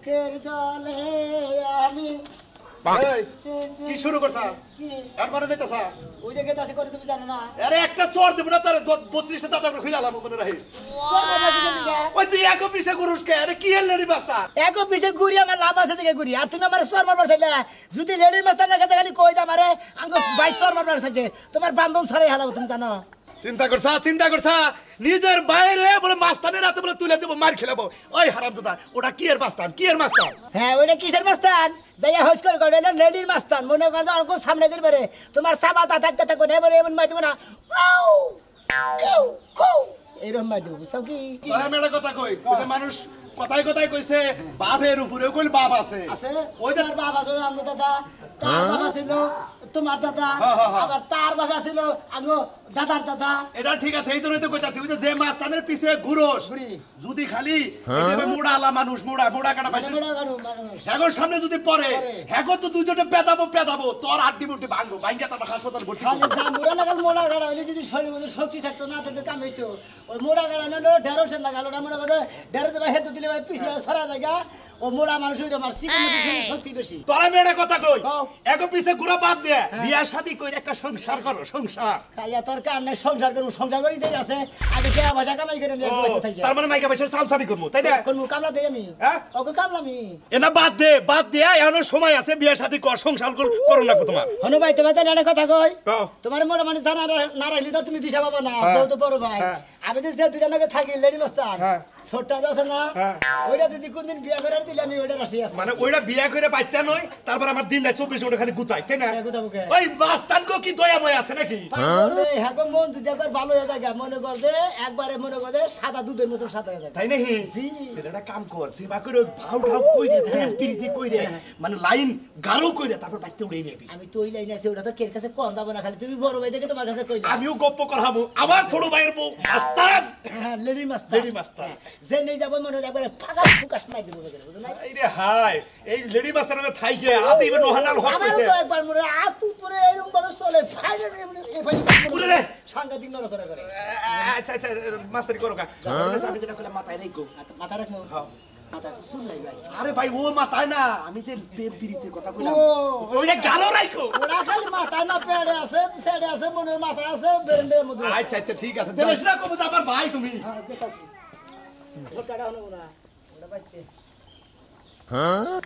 চোখের জলে আমি কি শুরু করছা আর করে যাইতাছা ওই যে গেতাছি করে তুমি জানো না আরে একটা চড় দেব না তার 32 দাঁত আমরা খুইলাম মনে রাখিস ওই তুই একো পিছে গুরুস কে আরে কি লেডি মাস্টার একো পিছে ঘুরি আমার লাভ আছে দিকে ঘুরি আর তুমি আমার সর মারবার চাইলে যদি লেডি মাস্টার না কাছে খালি কই দা মারে আঙ্গ 22 সর মারবার চাইছে তোমার বান্ধন ছড়াই হালাবো তুমি জানো চিন্তা করছা নিজের বাইরে বলে মাস্তানের রাতে বলে তুলে দেব মার খেলাবো ওই হারামজাদা ওটা কি এর মাস্তান হ্যাঁ ওইটা কিসের মাস্তান যাইয়া হইস করে কইলে লেডির মাস্তান মনে কর যে অঙ্ক সামনে করি পারে তোমার সাবা দাঁত একটা করে এবারে এমন মার দিব না এরকম মার দিব সব কি আমি একটা কথা কই ওই যে মানুষ কথাই কইছে বাপের উপরে কইল বাপ আছে ওই যে বাবা ছিল আমার দাদা তার বাবা ছিল তোমার দাদা আবার তার বাবা ছিল আগো দাদার দাদা এটা ঠিক আছে এই জন্যই তো কইতাছি ওই যে মাস্তানের পিছে ঘুরোস যদি খালি এই যে মোড়া আলা মানুষ মোড়া কাটা পাইছিস হেগোর সামনে যদি পড়ে হেগো তো দুইজনে পেদাবো তোর আড্ডি মুড্ডি ভাঙবো ভাঙিয়া তারপর হাসপাতাল ভর্তি খালি যা মোড়া লাগাল মোড়া গাড়া হইলে যদি শরীরের মধ্যে শক্তি থাকতো না তাতে কাম হইতো ওই মোড়া গাড়া না ঢেঁড়স লাগালো না মনে করে ঢেঁড়স দেবা হেতু দিলে পিছলে সরা জায়গা ও মোড়া মানুষ হইতো আমার চিকন শক্তি বেশি তোরা মেয়েটা কথা কই এগো পিছে ঘুরা বাদ দে বিয়া শাদি কইরা একটা সংসার করো সংসার খাইয়া তোর কাম নাই সংসার করব সংসার করি দেই আছে আগে কে ভাষা কামাই করে নিয়ে বসে থাকি তার মানে মাইকা পয়সা সামসামি করব তাই না কোন কামলা দেই আমি হ্যাঁ ওকে কামলা আমি এনা বাদ দে এখনো সময় আছে বিয়া শাদি কর সংসার করো না তোমার হনো ভাই তোমার তাহলে কথা কই তোমার মোড়া মানে জানা না রাখলি তো তুমি দিশা পাবা না তো বড় ভাই আমি তো যে দুটা নাকি থাকি লেডি মাস্টার ছোটটা আছে না ওইটা যদি কোনদিন বিয়া করে দিলে আমি ওইটা রাশি আছে মানে ওইটা বিয়া করে পাইতে নয় তারপর আমার দিনটা 24 ঘন্টা খালি গুতাই তাই না ওই মাস্তান কো কি দয়াময় আছে নাকি হ্যাঁ গো মন যদি একবার ভালো হয়ে যায় মনে কর যে একবারে মনে কর যে সাদা দুধের মতো সাদা হয়ে যায় তাই নাকি জি এটা কাম কর সেবা করে ভাউ কইরে প্রেম প্রীতি কইরে মানে লাইন গাঢ় কইরে তারপর বাইতে উড়াই নেবি আমি তো ওই লাইনে আছে ওটা তো কের কাছে কোন দাও না খালি তুমি বড় ভাই দেখে তোমার কাছে কইলা আমিও গপ্প করাবো আমার ছোট ভাইয়ের বউ মাস্তান হ্যাঁ লেডি মাস্টার যে নেই যাব মনে একবারে ফাঁকা ফুকাস মাই দিব বুঝো না এই রে হাই এই লেডি মাস্টারের থাইকে হাতে ইবে নোহানাল হক কইছে আমার তো একবার মনে আতু পরে এরকম বড় চলে ফাইনাল পুরো রে সাংঘাতিক নড়াচড়া করে আচ্ছা মাস্টারি করো কা আমি যেটা কইলাম মাথায় রাখো মাথা রাখো হ্যাঁ মাথা শুন নাই ভাই আরে ভাই ও মাথায় না আমি যে প্রেম প্রীতির কথা কইলাম ওইটা গালো রাখো ওরা খালি মাথায় না পেড়ে আছে সেডে আছে মনে মাথা আছে বেরেন্ডের মধ্যে আচ্ছা ঠিক আছে তাহলে সেটা কব যে আমার ভাই তুমি হ্যাঁ দেখাচ্ছি ওটাটা হলো না ওটা বাইতে হ্যাঁ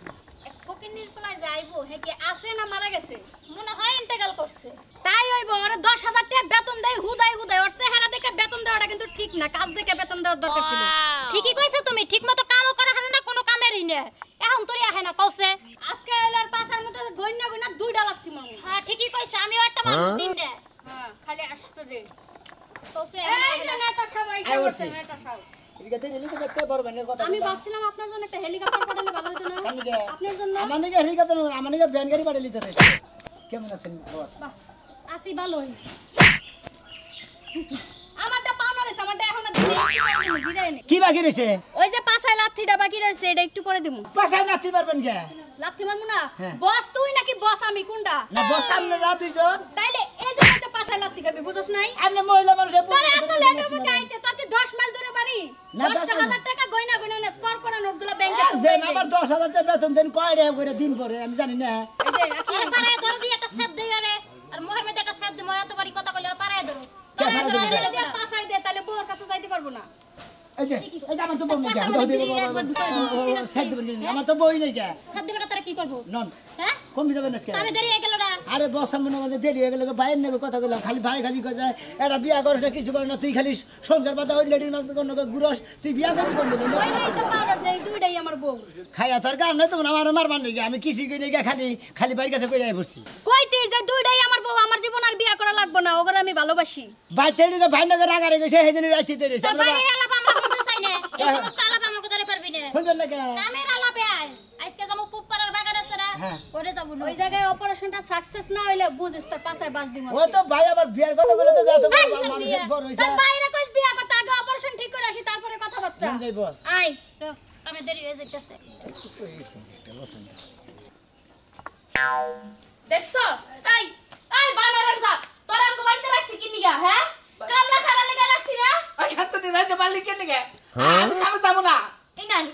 ফকিনির পোলা যাইবো হে কি আছে না মারা গেছে মনে হয় ইন্তেকাল করছে তাই হইবো ওরে 10000 টাকা বেতন দেই হুদাই ওর চেহারা দেখে বেতন দেওয়াটা কিন্তু ঠিক না কাজ দেখে বেতন দেওয়ার দরকার ছিল ঠিকই কইছো তুমি ঠিকমতো কামও করা হয় না কোনো কামেরই না এখন তোরি আহে না কওছে আজকে এলার পাছার মতো গইনা দুইটা লাগতি মামু হ্যাঁ ঠিকই কইছে আমিও একটা মানুষ তিনটা হ্যাঁ খালি আসতে দে কওছে এই যে নেতা সবাই করছে নেতা সব এদিকে নিলে তো দেখতে বড় মানে কথা আমি ভাবছিলাম আপনার জন্য একটা হেলিকপ্টার পাঠালে ভালো হতো না আপনার জন্য আমার নাকি হেলিকপ্টার আমার নাকি ভ্যান গাড়ি পাঠালি তো কেমন আছেন বস বাহ আসি ভালোই আমারটা পাওনা রইছে আমারটা এখন দিলে জিরাই নে কি বাকি রইছে ওই যে পাছায় লাথিটা বাকি রইছে এটা একটু পরে দিমু পাছায় নাচতে পারবেন কে লাথি মারমু না বস তুই নাকি বস আমি কোনটা না বস সামনে না দুইজন তাইলে এই জন্য তো পাছায় লাথি খাবি বুঝছস নাই আপনি মহিলা মানুষে তোরে এত লেট হবে কাইতে তোর কি 10 মাইল দূরে বাড়ি 10000 টাকা গয়না না স্কোর করা নোটগুলো ব্যাংকে যে আমার 10000 টাকা বেতন দেন কয় টাকা করে দিন পরে আমি জানি না এই যে আরে পারায় ধর দি একটা সেদ দেই আরে আর মোহের মধ্যে একটা সেদ দিমু এত বাড়ি কথা কইলে আর পারায় ধরো পাছায় দে তাহলে বউর কাছে যাইতে পারবো না এই যে আমার তো বই নেই সেদ দেবেন আমার তো বই নেই কে সেদ দিবটা তোরা কি করব নন হ্যাঁ কমবি যাবেন আজকে আমি দেরি হয়ে গেল না আরে বস মনে মনে দেরি হয়ে গেল ভাইয়ের নাকি কথা কইলাম খালি ভাই খালি কই যায় এটা বিয়া করিস না কিছু করে না তুই খালি সংসার বাদা ওই লেডির মাছ কোন গুরস তুই বিয়া করবি কোন দিন ওইলাই তো পারো যে দুইটাই আমার বউ খাইয়া তোর কাম নাই তো আমার মারবার নাকি আমি কিছু কই নাকি খালি ভাইয়ের কাছে কই যাই বসছি কইতে যে দুইটাই আমার বউ আমার জীবন আর বিয়া করা লাগবে না ওগরে আমি ভালোবাসি ভাই তেড়িকে ভাই নাকি রাগারে গেছে সেইদিন রাইতে তেড়িছে তোর বাইরে আলাপ আমরা করতে চাই না এই সমস্ত আলাপ আমাকে ধরে পারবি না শুনবেন না কে কামের আলাপে আয় আজকে যাবো পুপাড়ার বাগান আছে না ওরে যাবো ওই জায়গায় অপারেশনটা সাকসেস না হইলে বুঝিস তোর পাছায় বাস দিমু ও তো ভাই আবার বিয়ার কথা বলে তো যা তো মানুষের বড় হইছে তোর বাইরে কইস বিয়া করতে আগে অপারেশন ঠিক করে আসি তারপরে কথা বার্তা যাই বস আই আমি দেরি হয়ে যাইতাছে দেখছো এই এই বানারের সাথ তোর আমগো বাড়িতে রাখছি কি নিগা হ্যাঁ কামলা খারা লাগা রাখছি না আই খাত নি রাইতে পারলি কে নিগে আমি খাবে যাব না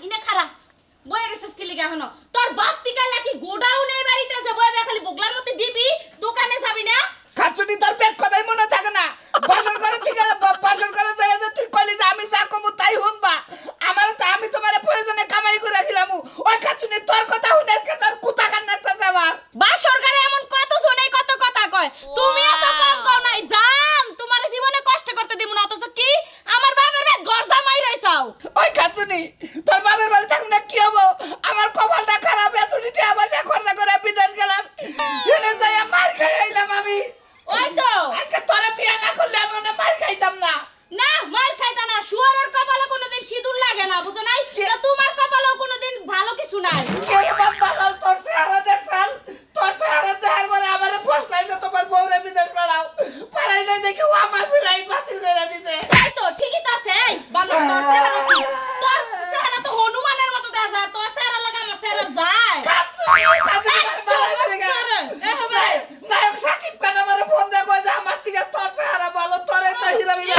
ইনা খারা বইয়ের রইছস কি লিগা গিয়া হনো তোর বাপ টিকা লাকি গোডাউনে বাড়িতে যে বইবে খালি বগলার মধ্যে দিবি দোকানে যাবি না খাচুনি তোর পেট কথাই মনে থাকে না বাসন করে থেকে বাসন করে যায় যে তুই কইলি যে আমি যা কমু তাই হুনবা আমার তো আমি তোমারে প্রয়োজনে কামাই করে দিলাম ওই খাচুনি তোর কথা হুনে তোর কুতা কান্নাটা যাবা বা সরকারে এমন কত শুনে কত কথা কয় তুমিও তো কম কও নাই জান তোমার জীবনে কষ্ট করতে দিমু না অথচ কি আমার বাবার ভাই গরজা মাই রইছাও ওই খাচুনি তোর বাবার বাড়ি থাকলে না কি হবো আমার কপালটা খারাপ এতদিতে আবার সে খরচা করে বিদেশ গেলাম এনে যাই মার খাই আইলাম আমি ওই তো আজকে তোরে বিয়ে না করলে আমি ওটা মার খাইতাম না না মার খাইতা না শুয়ারের কপালে কোনোদিন সিঁদুর লাগে না বুঝো নাই তো তোমার কপালেও কোনোদিন ভালো কিছু নাই কে বাবা লাল তোর চেহারা দেখছাল তোর চেহারা দেখার পরে আমারে ফসলাই যে তোমার বউরে বিদেশ পাড়াও পাড়াই নাই দেখি ও আমার বিলাই বাতিল করে দিছে তাই তো ঠিকই তো আছে এই বাবা তোর চেহারা কি তোর চেহারা তো হনুমানের মতো দেখা যায় তোর চেহারা লাগা আমার চেহারা যায় নায়ক সাকিব খান আমারে ফোন দিয়ে কয় যে আমার থেকে তোর চেহারা ভালো তোরে তো হিরা মিলা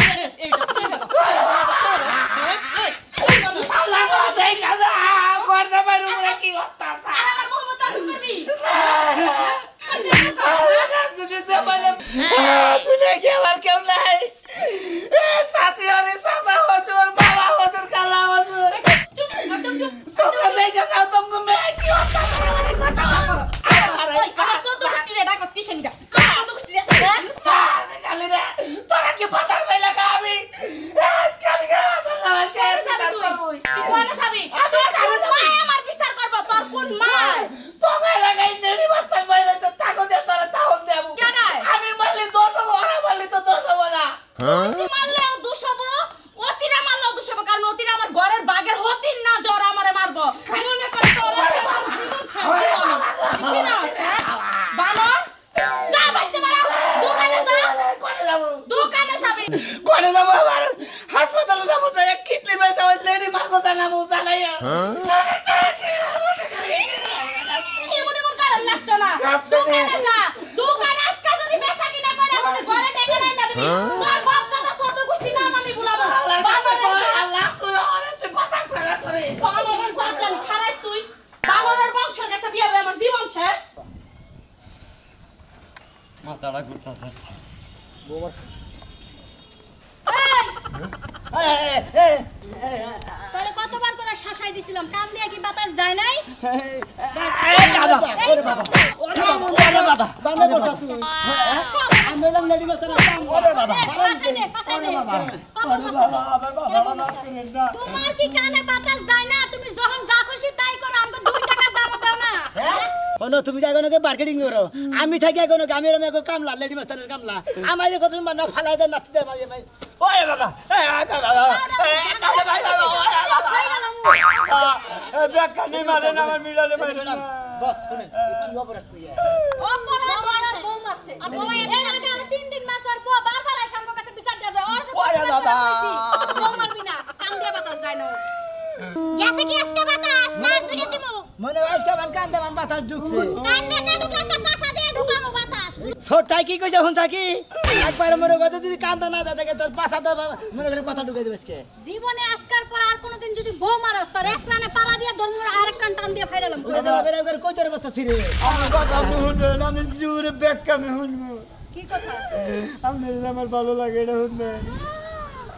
আল্লাহ গো দেখা যা গর্দা বাইরে উড়ে কি হত্যা আর আমার মোহাম্মদ আবু করবি যদি যে বলে তুই কি আমার কেউ নাই সাসি আরে সাসা হসুর বাবা হসুর কালা হসুর চুপ চুপ তোমরা দেখে যাও তোমরা মেয়ে কি হত্যা করে আমার কথা ওই আমার সদ্য গোষ্ঠী রে ডাকস কিসেন গা সদ্য গোষ্ঠী রে খালি রে তোরা কি পাতার পাইলা আমি কামি গা আল্লাহ কে বিচার করবই তুই কোন সাবি তোর কোন মা আমার বিচার করব তোর কোন মা তোকে লাগাই নেড়ি বাস্তাল বাইরে তো তাকো দে তোরা তাহন দেব কেন আমি মারলি দোষ হবো ওরা মারলি তো দোষ হবো না তুই মারলেও দোষ হবো অতিরা মারলেও দোষ হবো কারণ অতিরা আমার ঘরের বাগের হতিন না যে ওরা আমারে মারবো মনে করে তোর জীবন ছাড়বি না বানর যা বাইতে মারা দোকানে যা কোনে যাব দোকানে যাবি কোনে যাব আবার হাসপাতালে যাব যে এক কিডনি বেচা ওই লেডি মাগো জানা মু জানাইয়া এমন এমন কারণ লাগতো না দোকানে যা দোকানে আজকে যদি বেচা কিনা করে আসলে ঘরে ডেকে নাই না তুমি তোর বাপ দাদা সদ্য গোষ্ঠী নাম আমি ভুলাবো আল্লাহ তুই ওরে তুই পাতা ছাড়া করে বানরের জান খারাস তুই বানরের বংশ গেছে বিয়ে হবে আমার জীবন শেষ মাথাটা ঘুরতাছে তোরে কতবার করে শাসাই দিছিলাম কান দিয়ে কি বাতাস যায় নাই এই বাবা ওরে বাবা ওরে বাবা জানে বসাছি আমি বললাম লেডি মাস্টার ওরে বাবা পাছাই দে ওরে বাবা আবার বাবা না করেন না তোমার কি কানে বাতাস যায় না তুমি যখন যা খুশি তাই করো আমাকে 2 টাকার দাম দাও না ওনো তুমি যাগনকে মার্কেটিং করো আমি থাকি এগোনো আমি এরম এক কামলা লেডি মাস্টারের কামলা আমারে কত না ফালাই দেন নাতি দেয় মাঝে মাঝে ওরে বাবা বেকানি মারে না আমার মিলালে মারে না বস শুনেন কি অপরাধ কইয়া অপরাধ ওর বউ মারছে আর বউ এর আগে আর 3 দিন মাস আর বউ বারবার আইসা আমার কাছে বিচার দেয়া যায় ওর সাথে বউ মারবি না কান দিয়ে বাতাস যায় না গেছে কি আজকে বাতাস না দুনিয়া দিমু মনে আজকে বান কান দেবান বাতাস ঢুকছে কান দে না ঢুকলে সব পাছা দিয়ে ঢুকামু বাতাস ছোটটাই কি কইছে হন থাকি একবার মনে কথা যদি কান্দা না যায় থাকে তোর পাছা তো মনে করে কথা ঢুকাই দিবেস কে জীবনে আজকার পর আর কোনোদিন যদি বউ মারস তোর এক প্রাণে পাড়া দিয়ে ধর্মর আরেক কান টান দিয়ে ফাইরালাম বুঝে দেবা বের করে কই তোর বাচ্চা ছিড়ে আমার কথা আপনি শুনবেন আমি জোরে ব্যাখ্যা শুনবো কি কথা আপনার আমার ভালো লাগে এটা শুনবেন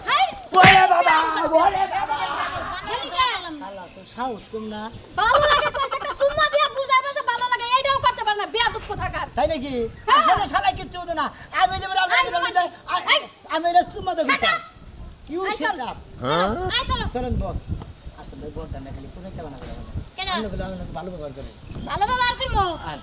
হাই ওরে বাবা ওরে বাবা খালি খায় আল্লাহ তো সাহস কম না ভালো লাগে কইছে একটা সুম্মা দিয়া বুঝাইবে যে ভালো লাগে এইটাও করতে পারে না বিয়া দুঃখ থাকার তাই নাকি আসলে শালা কিচ্ছু হতো না আমি যে আমি এটা সুমা দেব ইউ শাট আপ আই চলো সরেন বস আসলে বলটা না খালি কোনে চালানা করে কেন আমি বলে আমি ভালো ব্যবহার করে ভালো ব্যবহার করবো আর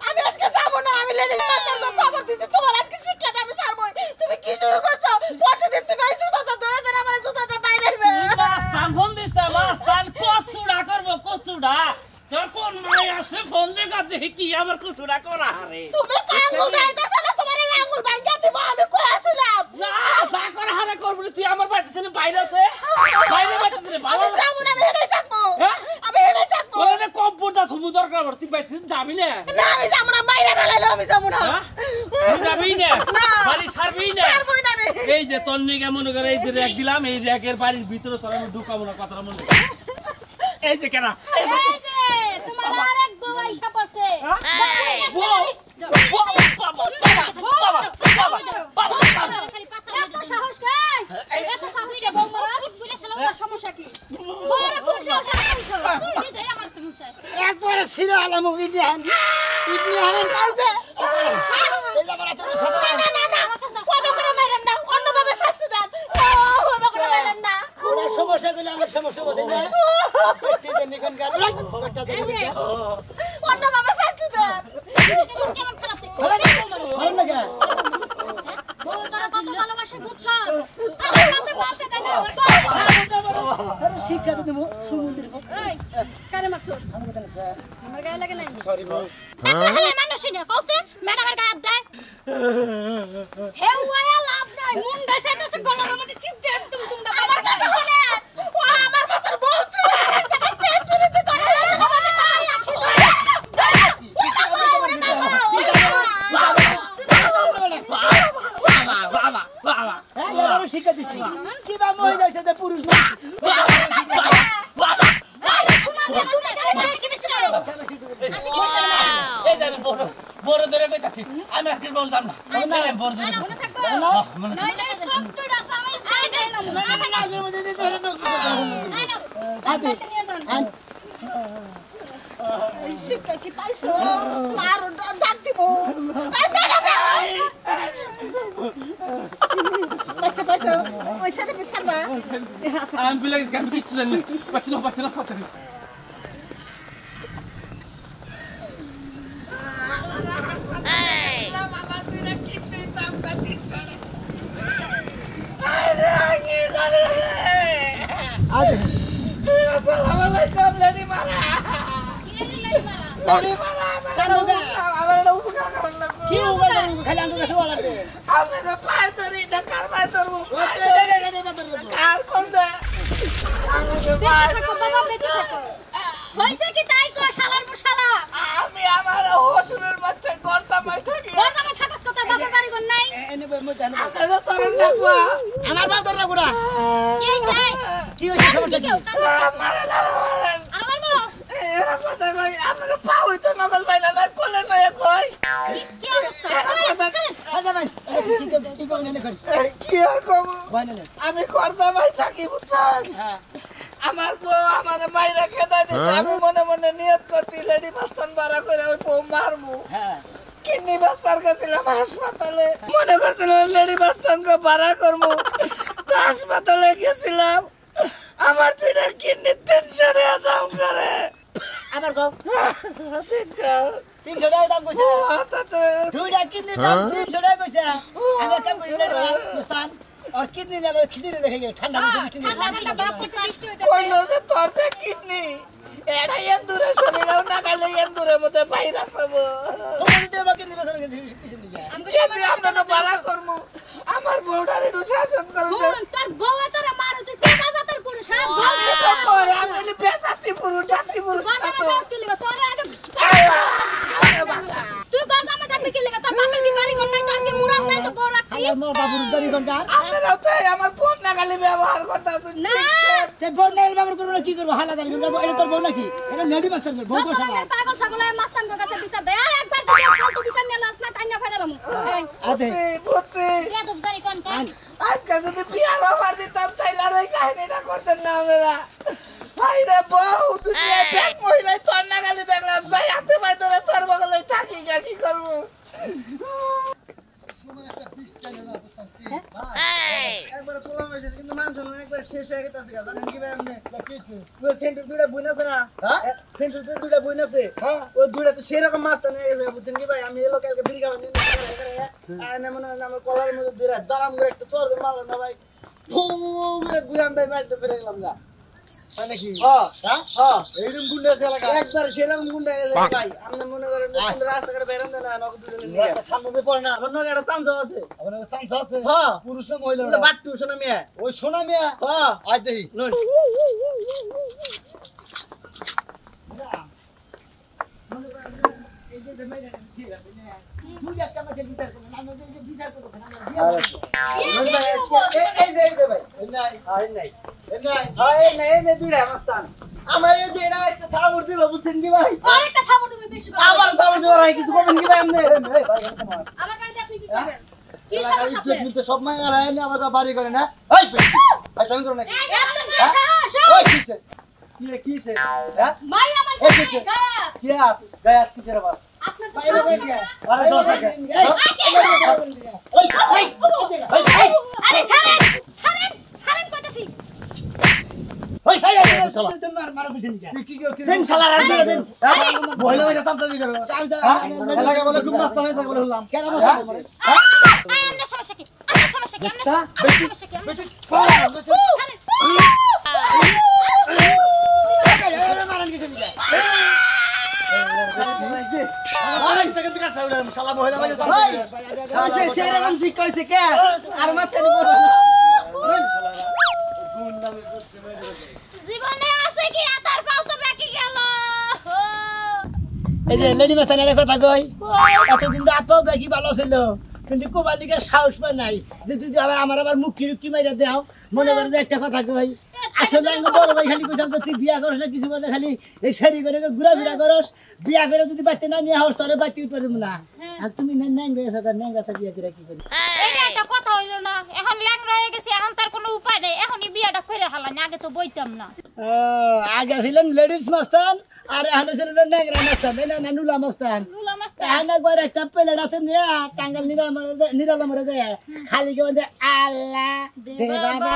আমি আজকে যাবো না আমি লেডিস মাস্টারকে খবর দিছি তোমার আজকে শিক্ষা দাও আমি ছাড়বই তুমি কি শুরু করছো প্রতিদিন তুমি এই জুতাটা ধরে ধরে আমার জুতাটা বাইরে নেবে মাস্তান ফোন দিছে মাস্তান কসুড়া করব কসুড়া তোর কোন মাই আছে ফোন দে কাছে কি আমার কসুড়া করা রে তুমি আঙ্গুল দাইতাছ না তোমার এই আঙ্গুল ভাঙা দিব আমি কইছিলাম যা যা করে হালে করব তুই আমার বাড়িতে থেকে বাইরে আছে বাইরে বাড়িতে থেকে আমি যাবো না আমি হেডে থাকবো আমি হেডে থাকবো কোনে কম্পিউটার দা তুমি দরকার পড় তুই বাইতে যাবি না না আমি যাব না মাইরা ফেলাইলো আমি যাব না তুই যাবি না বাড়ি ছাড়বি না ছাড়বই না আমি এই যে তোর নিগে মনে করে এই যে র‍্যাক দিলাম এই র‍্যাকের বাড়ির ভিতরে তোর আমি ঢুকাবো না কথাটা মনে এই যে কেনা এই যে তোমার আরেক বউ আইসা পড়ছে এত সাহস কই এত সাহস রে বউ মারাস বুড়া শালা সমস্যা কি বড় কোন সাহস আনছো চুরি ধরে আমার তুমি স্যার একবার সিরা আলামু ইন্ডিয়ান কাছে এই যাবার তো না না না ওবা করে মারেন না অন্যভাবে শাস্তি দেন ওবা করে মারেন না ওরা সমস্যা দিলে আমার সমস্যা বলে না পেটে যে নিকন গাল ওটা দেখে অন্যভাবে শাস্তি দেন কেমন খারাপ দেখো ভালো লাগে বউ তারা কত ভালোবাসে বুঝছো আমার কাছে মারতে দেয় না আরে শিক্ষা তো দেবো সমুদ্রের এই কারে মারছস আমার গায়ে লাগে নাই সরি বউ এত হেলে মানুষই না কইছে ম্যাডামের গায়ে দেয় হে ওয়া লাভ নাই মন গাছে তো গলার মধ্যে চিপ দে একদম তোমরা আমার কাছে শুনে ও আমার মতর বউ চুরি আর এক জায়গায় প্রেম প্রীতি করে আমাদের ভাই আখি শিক্ষা দিচ্ছি কি বা মই যাইছে যে পুরুষ না এই যে বড় বড় ধরে কইতাছি আমি আজকে বলতাম না ছেলের বড় ধরে নাই নাই সব তুই রাসা আমি আই দিলাম আমি আগে মধ্যে যে ধরে ঢুকবো আদি এই শিক্ষা কি পাইছো আর ডাক দিব পয়সা পয়সা পয়সা রে বিসারবা আমি বলে গেছি আমি কিচ্ছু জানি পাচ্ছি না আসসালামু আলাইকুম লেডি মারা লেডি মারা আমার এটা উপকার করুন না কি উগা করব খালি আঙ্গুল কাছে ওলা দে আমি তো পায় ধরি এটা কারবার করব কার কোন দে আমি তো পায় বেঁচে থাকো বাবা বেঁচে থাকো হইছে কি তাই কো শালার পর শালা আমি আমার হসুরের বাচ্চা করতা মাই থাকি বর্তমানে থাকস কত বাবার বাড়ি ঘর নাই এনে বই মধ্যে আনবো আপনারা তরুণ লাগবা আমার বাল ধরে রাখুরা কি হইছে কি হইছে সমস্যা কি মারা না আর বলবো এরা কথা কই আপনারা পাও তো নকল বাইনা না কোলে নয় কই কি অবস্থা আচ্ছা ভাই কি কই এনে কই কি আর কম বাইনা না আমি করতা মাই থাকি বুঝছেন আমার বউ আমার মাইরা খেদাই দিছে আমি মনে মনে নিয়ত করছি লেডি মাস্তান বাড়া করে ওই বউ মারমু হ্যাঁ কিডনি বাস্তার গেছিলাম হাসপাতালে মনে করছিলাম লেডি মাস্তানকে বাড়া করবো তো হাসপাতালে গেছিলাম আমার দুইটা কিডনি 300 টাকা দাম করে আমার গো 300 টাকা দাম কইছে দুইটা কিডনি দাম 300 টাকা কইছে আমি কাম করি লেডি মুস্তান और किडनी ले खिचड़ी देखेंगे ठंडा मिष्टी ঠান্ডা বৃষ্টি হইতে কইলো যে তোর যে কিডনি এটা এন্দুরে শরীরেও না গেলে এন্দুরের মধ্যে ভাইরাস হবো তুমি দেবা কিডনি বেসর গেছে কিডনি দিয়া কেজি আমরা বাড়া করবো আমার বউটার একটু শাসন করো তোর বউ তোরে মারু তুই কে বাজাতের পুরুষ হ্যাঁ কই আমি হলি বেজাতি পুরুষ জাতি পুরুষ গর্দামে বাস কি লাগা তোরে আগে তুই গর্দামে থাকবি কি লাগা তোর বাপের কি বাড়ি ঘর নাই তোর কি মুরাদ নাই তো বড় রাখতি আমার বাবুর দাড়ি গন্ডার আপনারাও তো আমার ফোন না খালি ব্যবহার করতে না তে বোন নাই বাবুর করব না কি করব হালা দাড়ি গন্ডার এটা তোর বউ নাকি এটা লেডি মাস্টার বউ বউ শালা পাগল ছাগল মাস্তান কাছে বিচার দে আর একবার যদি ফালতু বিচার নিয়ে লাস না টাইনা ফেলালাম আদে বুঝছি বেদব জানি কোন কোন আজকে যদি বিয়ার অফার দিতাম তাইলে আর ওই কাহিনীটা করতেন না আমরা ভাই রে বউ দুনিয়া ব্যাগ মহিলাই তোর না খালি দেখলাম যাই হাতে ভাই ধরে তোর বগলে থাকি গা কি করবো একবার তোলা হয়েছে কিন্তু মানুষ একবার শেষ হয়ে গেছে জানেন কি ভাই আপনি ওই সেন্টার দুইটা বইন আছে না সেন্টার দুইটা বইন আছে ওই দুইটা তো সেরকম মাছটা নিয়ে গেছে বুঝছেন কি ভাই আমি এলো কালকে বিড়ি খাবার নিয়ে মনে হয় আমার কলার মধ্যে দুইটা দাঁড়াম করে একটা চর দিয়ে মারলাম না ভাই ঘুরাম ভাই মাছ তো ফিরে গেলাম না নাকি এইরকম গুন্ডা এলাকা একবার সেরকম গুন্ডা ভাই আপনি মনে করেন রাস্তাঘাটে বেরান দেন না নগদ দুজনে সামনে পড়ে না আমার নগে একটা সামসা আছে আপনার সামসা আছে হ্যাঁ পুরুষ না মহিলা বাট্টু সোনা মিয়া ওই সোনা মিয়া হ্যাঁ আজ দেখি যে মেয়েটা ছিল না তুই একটা আমাকে বিচার করো না আমাদের যে বিচার করো না এই যে ভাই নাই এই যে দুইটা মাস্তান আমার এই যে এটা একটা থাবর দিল বুঝছেন কি ভাই আরেকটা থামো তুমি বেশি কথা আবার থাবর দেওয়ার আগে কিছু করবেন কি ভাই আপনি ভাই আমার বাড়িতে আপনি কি করবেন কি সমস্যা আপনার তো সব মায়ের আইনে আমার বাড়ি করে না এই ভাই তুমি করো না একদম সাহস ওই কিছে কিছে হ্যাঁ মাই আমার এই জানে কিছে? খারাপ কি হাত গায়াত কিছে রে বাবা আপনার তো বাইরে সাহস গিয়া না। আরে দশ টাকা আরে ছাড়েন ছাড়েন ছাড়েন কইতাছি ওই সাই তুমি মার পিছন কি কি দেন শালা আর দেন বইলে ওই সামনে দিকে এলাকা বলে খুব মাস্তা হয়ে থাকে বলে হলাম কেন আপনার সমস্যা কি আপনার সমস্যা কি আপনার সমস্যা কি বেশি মারান কিছু দিকে আরে টাকা দিকে ছাড়া শালা বইলে ওই সামনে সেরকম ঠিক কইছে কে আর মাস্তানি করবে না জীবনে আছে কি আতার পাও তো বাকি গেল এই যে লেডি মাস্তানের কথা কই এতদিন তো আত্মাও বাকি ভালো ছিল কিন্তু কোবালিকে সাহস পায় নাই যে যদি আবার মুখ কিরুকি মাইরা দাও মনে করে যে একটা কথা কই আসলে আমি বড় ভাই খালি কইতাম তুই বিয়া করছ না কিছু করে খালি এই সেরি করে ঘুরা ফিরা করস বিয়া করে যদি বাচ্চা না নিয়ে হস তাহলে বাচ্চা উঠতে পারবো না আর তুমি ন্যাংরা এসে ন্যাংরা বিয়া করে কি করি এটা একটা কথা হইল না এখন ল্যাংড়া হয়ে গেছে এখন তার কোনো উপায় নেই এখনই বিয়াটা কইরা হালানি আগে তো বইতাম না আগে ছিলেন লেডিস মাস্তান আর এখন ছিলেন ন্যাংরা মাস্তান না নুলা মাস্তান নুলা মাস্তান এখন একবার একটা প্লেট হাতে নিয়ে টাঙ্গাল নিরালা মরে দেয় খালি কে বলছে আল্লাহ দে বাবা